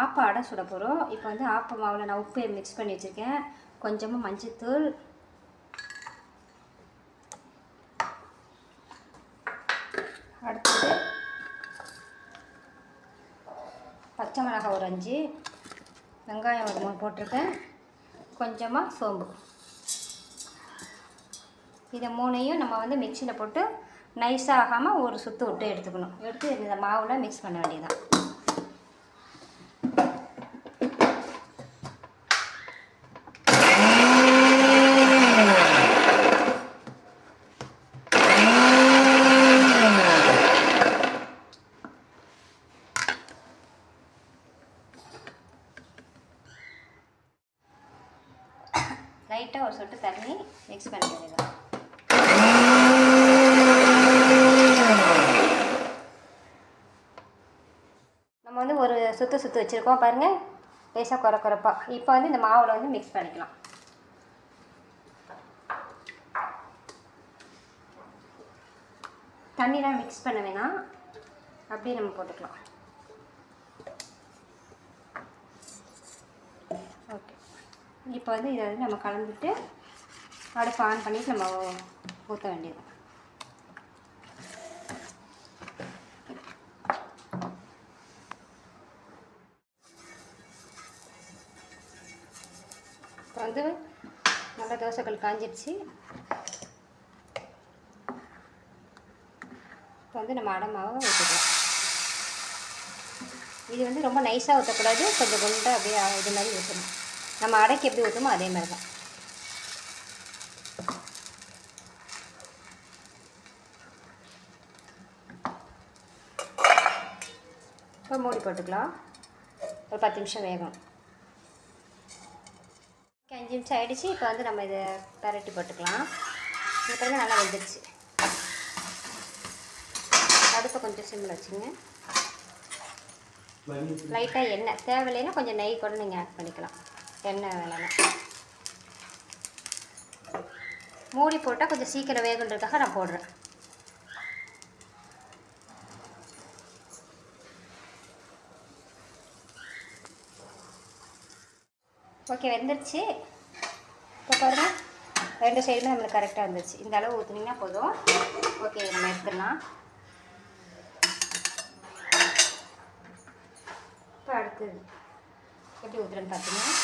ஆப்ப அடை சுட போகிறோம். இப்போ வந்து ஆப்ப மாவில் நான் உப்பு மிக்ஸ் பண்ணி வச்சுருக்கேன். கொஞ்சமாக மஞ்சள்தூள், அடுத்தது பச்சை மிளகாய் ஒரு 5, வெங்காயம் ஒரு 3 போட்டிருக்கேன், கொஞ்சமாக சோம்பு. இதை 3ஐயும் நம்ம வந்து மிக்சியில் போட்டு நைஸாக ஆகாமல் ஒரு சுற்று விட்டு எடுத்துக்கணும். எடுத்து இந்த மாவில் மிக்ஸ் பண்ண வேண்டியதுதான். லைட்டாக ஒரு சொட்டு தண்ணி மிக்ஸ் பண்ண வேண்டியதுதான். நம்ம வந்து ஒரு சுற்று வச்சுருக்கோம் பாருங்கள், லேசாக குறப்பாக. இப்போ வந்து இந்த மாவில் வந்து மிக்ஸ் பண்ணிக்கலாம். தண்ணிலாம் மிக்ஸ் பண்ண வேணாம், அப்படியே நம்ம போட்டுக்கலாம். ஓகே, இப்போ வந்து இதை வந்து நம்ம கலந்துட்டு அடுப்பு ஆன் பண்ணிவிட்டு நம்ம ஊற்ற வேண்டியது. இப்போ வந்து நல்லா தோசைக்கல் காஞ்சிடுச்சு. இப்போ வந்து நம்ம அடை மாவை ஊற்றிக்கலாம். இது வந்து ரொம்ப நைஸாக ஊற்றக்கூடாது, கொஞ்சம் குண்டாக அப்படியே இது மாதிரி ஊற்றணும். நம்ம அடைக்கு எப்படி ஊற்றுமோ அதே மாதிரி தான். இப்போ மூடி போட்டுக்கலாம். ஒரு 10 நிமிஷம் வேகும். 5 நிமிஷம் ஆகிடுச்சு. இப்போ வந்து நம்ம இதை பரட்டி போட்டுக்கலாம். இது பாருங்க நல்லா வெந்துடுச்சு. அடுப்பை கொஞ்சம் சிம்மில் வச்சுங்க. லைட்டாக எண்ணெய் தேவையில்லைன்னா கொஞ்சம் நெய் கூட நீங்கள் ஆட் பண்ணிக்கலாம். எண்ணெய் வேலைன்னா மூடி போட்டால் கொஞ்சம் சீக்கிரம் வேகுன்றதுக்காக நான் போடுறேன். ஓகே, வெந்துடுச்சு. இப்போ பாருங்கள், 2 சைடுமே நம்மளுக்கு கரெக்டாக வந்துடுச்சு. இந்த அளவு ஊற்றுனீங்கன்னா போதும். ஓகே, நம்ம எடுத்துடலாம். இப்போ அடுத்து எப்படி ஊற்றுறேன்னு பார்த்தீங்கன்னா,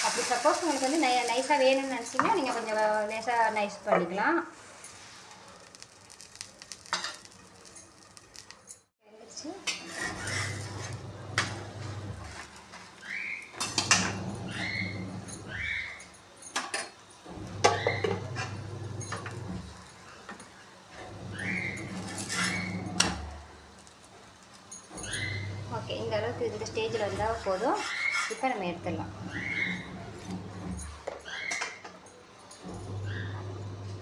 அப்படி சப்போஸ் உங்களுக்கு வந்து நைஸாக வேணும்னு நினச்சிங்கன்னா நீங்கள் கொஞ்சம் லேசாக நைஸ் பண்ணிக்கலாம். வெந்துடுச்சு. ஓகே, இந்த அளவுக்கு இந்த ஸ்டேஜில் இருந்தால் போதும். இப்போ நம்ம எடுத்துடலாம்.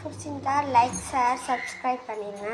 பிடிச்சிருந்தா லைக், ஷேர், சப்ஸ்கிரைப் பண்ணிடுங்க.